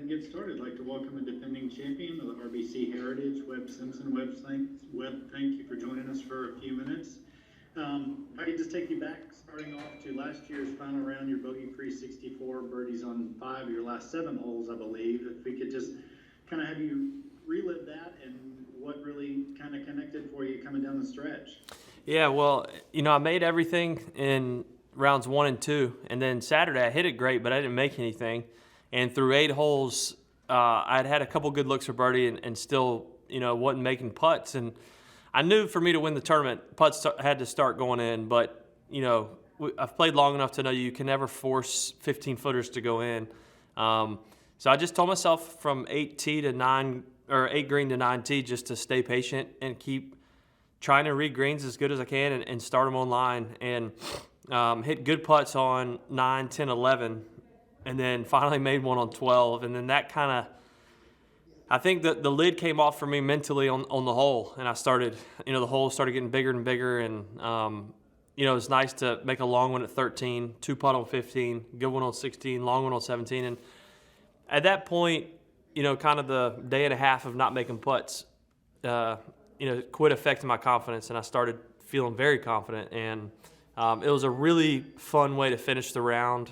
and get started. I'd like to welcome a defending champion of the RBC Heritage, Webb Simpson. Webb, thank you for joining us for a few minutes. If I could just take you back, starting off to last year's final round, your bogey-free 64, birdies on 5 of your last 7 holes, I believe. If we could just kind of have you relive that and what really kind of connected for you coming down the stretch. Yeah, well, I made everything in rounds 1 and 2, and then Saturday I hit it great, but I didn't make anything. And through 8 holes, I'd had a couple good looks for birdie and still, wasn't making putts. And I knew for me to win the tournament, putts had to start going in. But, I've played long enough to know you can never force 15-footers to go in. So I just told myself from 8 green to 9 tee just to stay patient and keep trying to read greens as good as I can and start them on line. And hit good putts on 9, 10, 11, and then finally made one on 12. And then that kind of, I think that the lid came off for me mentally on the hole. And I started, the hole started getting bigger and bigger. And, it was nice to make a long one at 13, 2-putt on 15, good one on 16, long one on 17. And at that point, kind of the day and a half of not making putts, quit affecting my confidence. And I started feeling very confident. And it was a really fun way to finish the round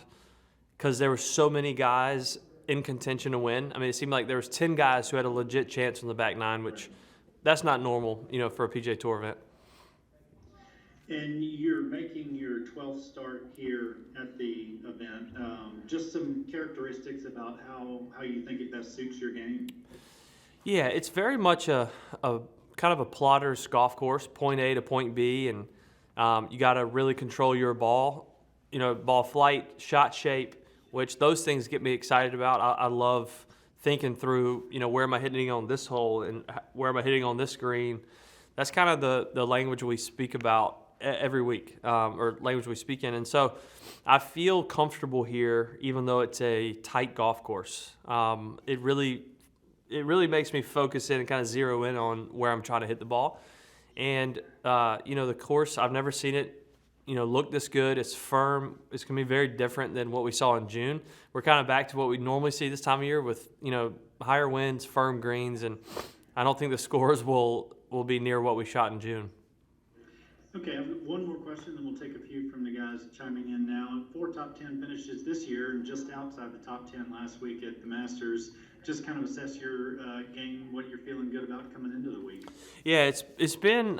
because there were so many guys in contention to win. I mean, it seemed like there was 10 guys who had a legit chance on the back 9, which that's not normal, for a PGA Tour event. And you're making your 12th start here at the event. Just some characteristics about how you think it best suits your game. Yeah, it's very much a kind of a plotter's golf course, point A to point B, and you got to really control your ball, ball flight, shot shape, which those things get me excited about. I love thinking through, where am I hitting on this hole and where am I hitting on this green. That's kind of the language we speak about every week, or language we speak in. And so I feel comfortable here, even though it's a tight golf course. It really makes me focus in and kind of zero in on where I'm trying to hit the ball. And, the course, I've never seen it, look this good. It's firm. It's going to be very different than what we saw in June. We're kind of back to what we normally see this time of year with, higher winds, firm greens, and I don't think the scores will be near what we shot in June. Okay, I have one more question, then we'll take a few from the guys chiming in now. 4 top 10 finishes this year and just outside the top 10 last week at the Masters. Just kind of assess your game, what you're feeling good about coming into the week. Yeah, it's been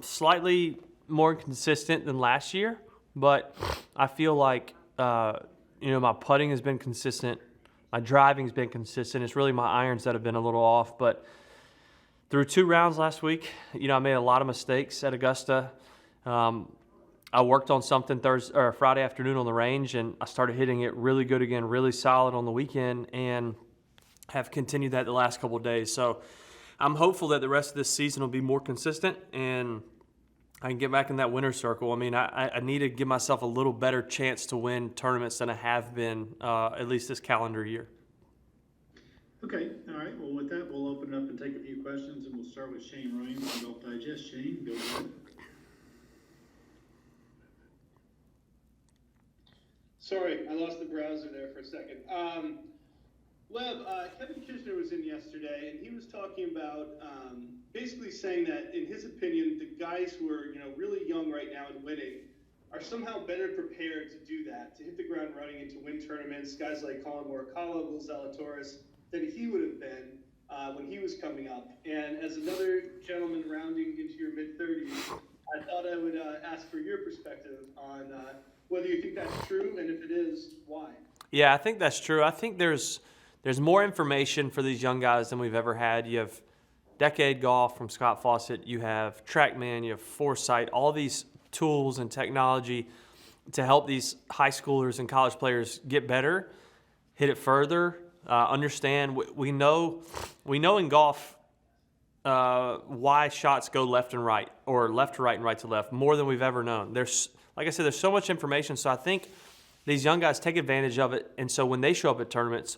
slightly more consistent than last year, but I feel like my putting has been consistent, my driving's been consistent. It's really my irons that have been a little off, but through 2 rounds last week, I made a lot of mistakes at Augusta. I worked on something Friday afternoon on the range, and I started hitting it really good again, really solid on the weekend, and have continued that the last couple of days. So I'm hopeful that the rest of this season will be more consistent and I can get back in that winner's circle. I mean, I need to give myself a little better chance to win tournaments than I have been at least this calendar year. Okay, all right. Well, with that, we'll open it up and take a few questions, and we'll start with Shane Ryan from Golf Digest. Shane, go ahead. Sorry, I lost the browser there for a second. Webb, Kevin Kisner was in yesterday, and he was talking about basically saying that, in his opinion, the guys who are really young right now and winning are somehow better prepared to do that, to hit the ground running and to win tournaments. Guys like Colin Morikawa, Will Zalatoris, than he would have been when he was coming up. And as another gentleman rounding into your mid-30s, I thought I would ask for your perspective on whether you think that's true, and if it is, why? Yeah, I think that's true. I think there's more information for these young guys than we've ever had. You have Decade Golf from Scott Fawcett. You have TrackMan. You have Foresight. All these tools and technology to help these high schoolers and college players get better, hit it further, understand. We know in golf why shots go left and right, or left to right and right to left, more than we've ever known. Like I said, there's so much information. So I think these young guys take advantage of it. And so when they show up at tournaments,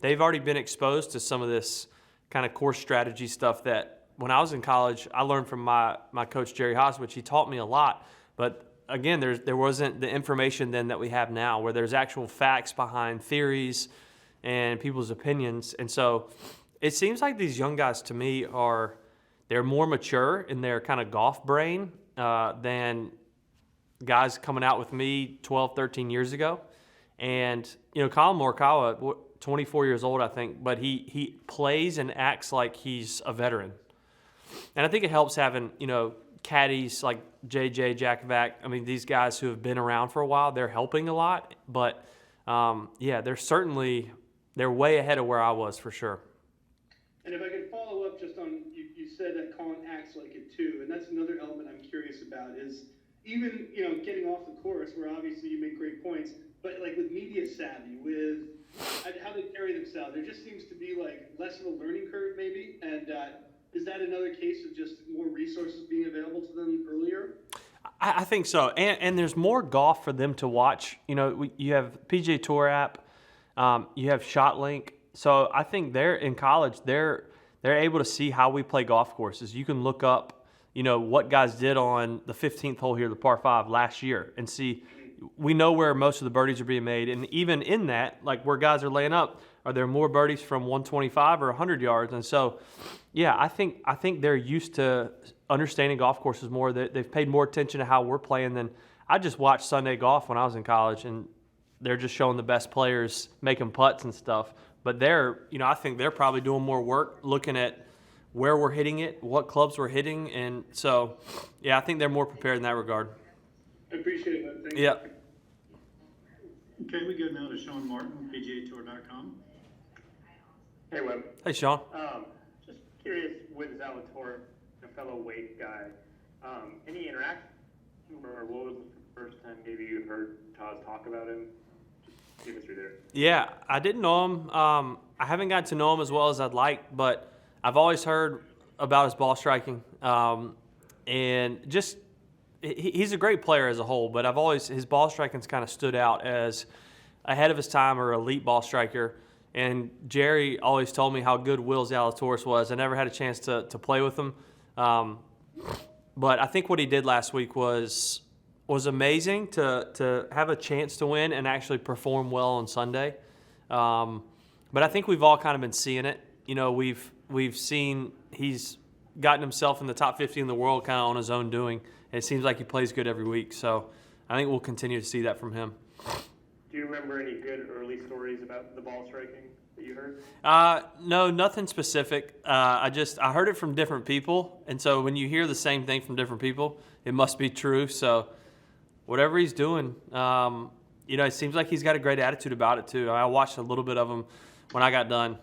they've already been exposed to some of this kind of course strategy stuff that when I was in college, I learned from my coach, Jerry Haas, which he taught me a lot. But again, there wasn't the information then that we have now, where there's actual facts behind theories and people's opinions. And so it seems like these young guys to me they're more mature in their kind of golf brain than guys coming out with me 12, 13 years ago. And, Colin Morikawa, 24 years old, I think, but he plays and acts like he's a veteran. And I think it helps having, caddies like JJ, Jack Vac. I mean, these guys who have been around for a while, they're helping a lot. But, they're way ahead of where I was for sure. And if I could follow up just on, you said that Colin acts like it too, and that's another element I'm curious about is even, getting off the course where obviously you make great points, but like with media savvy, with how they carry themselves, there just seems to be like less of a learning curve maybe, and is that another case of just more resources being available to them earlier? I think so, and there's more golf for them to watch. You have PGA Tour app, you have ShotLink. So I think they're in college. They're able to see how we play golf courses. You can look up, what guys did on the 15th hole here, the par 5 last year, and see. We know where most of the birdies are being made, and even in that, like where guys are laying up, are there more birdies from 125 or 100 yards? And so, yeah, I think they're used to understanding golf courses more. They've paid more attention to how we're playing than I just watched Sunday golf when I was in college, and they're just showing the best players making putts and stuff. But I think they're probably doing more work looking at where we're hitting it, what clubs we're hitting, and so, yeah, I think they're more prepared in that regard. I appreciate it. Thank you. Yeah. Okay, we go now to Sean Martin, PGAtour.com. Hey, Webb. Hey, Sean. Just curious, with Zalatoris, a fellow Wake guy, any interaction, or what was the first time maybe you heard Taz talk about him? Just keep us through there. Yeah, I didn't know him. I haven't gotten to know him as well as I'd like, but I've always heard about his ball striking, and just he's a great player as a whole. But his ball striking's kind of stood out as ahead of his time or elite ball striker. And Jerry always told me how good Will Zalatoris was. I never had a chance to play with him, but I think what he did last week was amazing to have a chance to win and actually perform well on Sunday. But I think we've all kind of been seeing it. We've seen he's gotten himself in the top 50 in the world kind of on his own doing. And it seems like he plays good every week. So I think we'll continue to see that from him. Do you remember any good early stories about the ball striking that you heard? No, nothing specific. I heard it from different people. And so when you hear the same thing from different people, it must be true. So whatever he's doing, it seems like he's got a great attitude about it too. I watched a little bit of him when I got done.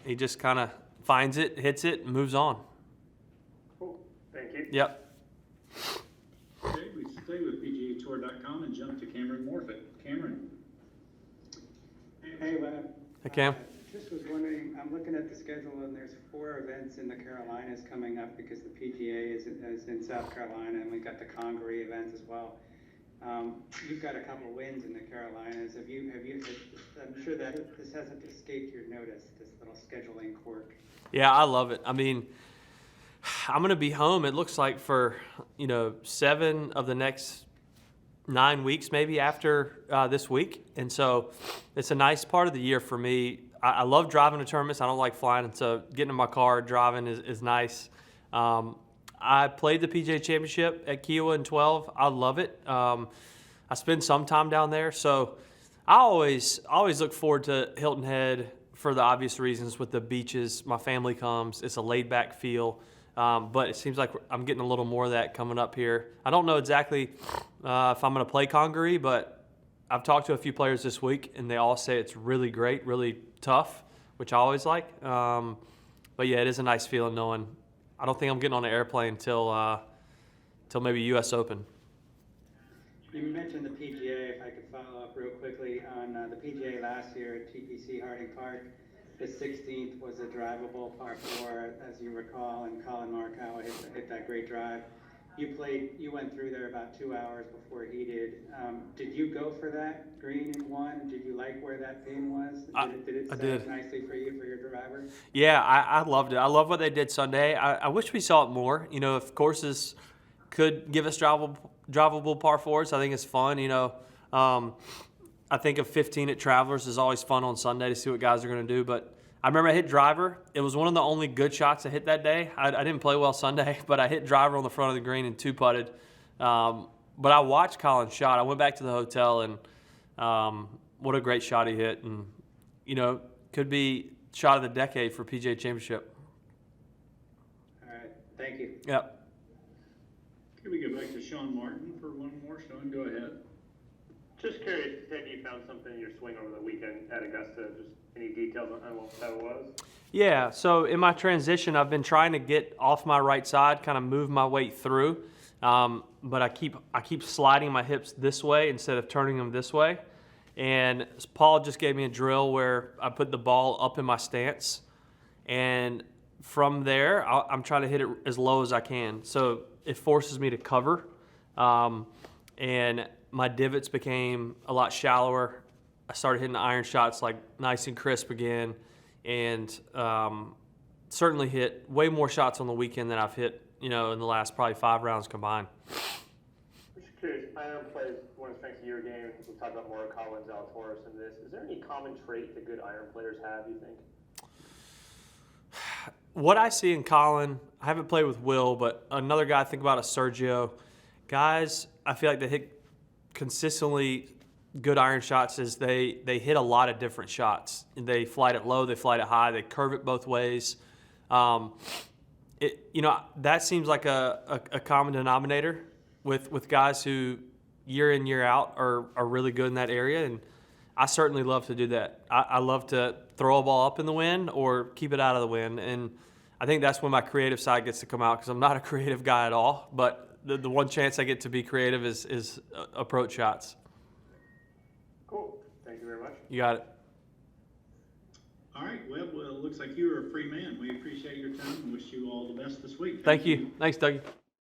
He just kind of finds it, hits it, and moves on. Cool. Thank you. Yep. Okay, we stay with PGAtour.com and jump to Cameron Morfitt. Cameron. Hey, Webb. Hey, Cam. Just was wondering, I'm looking at the schedule and there's 4 events in the Carolinas coming up because the PGA is in South Carolina, and we've got the Congaree events as well. You've got a couple of wins in the Carolinas. Have you? I'm sure that this hasn't escaped your notice, this little scheduling quirk. Yeah, I love it. I mean, I'm going to be home, it looks like, for, 7 of the next 9 weeks maybe after this week. And so it's a nice part of the year for me. I love driving to tournaments. I don't like flying, and so getting in my car, driving is nice. I played the PGA Championship at Kiowa in 12. I love it. I spend some time down there. So I always look forward to Hilton Head for the obvious reasons with the beaches. My family comes. It's a laid-back feel. But it seems like I'm getting a little more of that coming up here. I don't know exactly if I'm going to play Congaree, but I've talked to a few players this week, and they all say it's really great, really tough, which I always like. But, yeah, it is a nice feeling knowing I don't think I'm getting on an airplane till maybe U.S. Open. You mentioned the PGA. If I could follow up real quickly on the PGA last year at TPC Harding Park. The 16th was a drivable par 4, as you recall, and Colin Morikawa hit that great drive. You went through there about 2 hours before he did. Did you go for that green in 1? Did you like where that pin was? Did it set up nicely for you for your driver? Yeah, I loved it. I love what they did Sunday. I wish we saw it more. If courses could give us drivable par 4s, I think it's fun. I think of 15 at Travelers is always fun on Sunday to see what guys are going to do. But I remember I hit driver. It was one of the only good shots I hit that day. I didn't play well Sunday, but I hit driver on the front of the green and two putted. But I watched Colin's shot. I went back to the hotel, and what a great shot he hit. And, you know, could be shot of the decade for PGA Championship. All right, thank you. Yep. Can we go back to Sean Martin for one more? Sean, go ahead. Just curious, if you found something in your swing over the weekend at Augusta. Just any details on what that was? Yeah, so in my transition, I've been trying to get off my right side, kind of move my weight through, but I keep sliding my hips this way instead of turning them this way. And Paul just gave me a drill where I put the ball up in my stance, and from there, I'm trying to hit it as low as I can. So it forces me to cover, and my divots became a lot shallower. I started hitting the iron shots like nice and crisp again, and certainly hit way more shots on the weekend than I've hit, in the last probably 5 rounds combined. I'm just curious, iron play is one of the strengths of your game. We'll talk about more Collins, Zalatoris, and this. Is there any common trait that good iron players have, you think? What I see in Colin, I haven't played with Will, but another guy I think about is Sergio. Guys, I feel like they hit consistently good iron shots is they hit a lot of different shots. They flight it low, they flight it high, they curve it both ways. That seems like a common denominator with guys who year in, year out are really good in that area, and I certainly love to do that. I love to throw a ball up in the wind or keep it out of the wind, and I think that's when my creative side gets to come out because I'm not a creative guy at all, but the one chance I get to be creative is approach shots. Cool. Thank you very much. You got it. All right, Webb, well, it looks like you are a free man. We appreciate your time and wish you all the best this week. Thank you. Thanks, Dougie.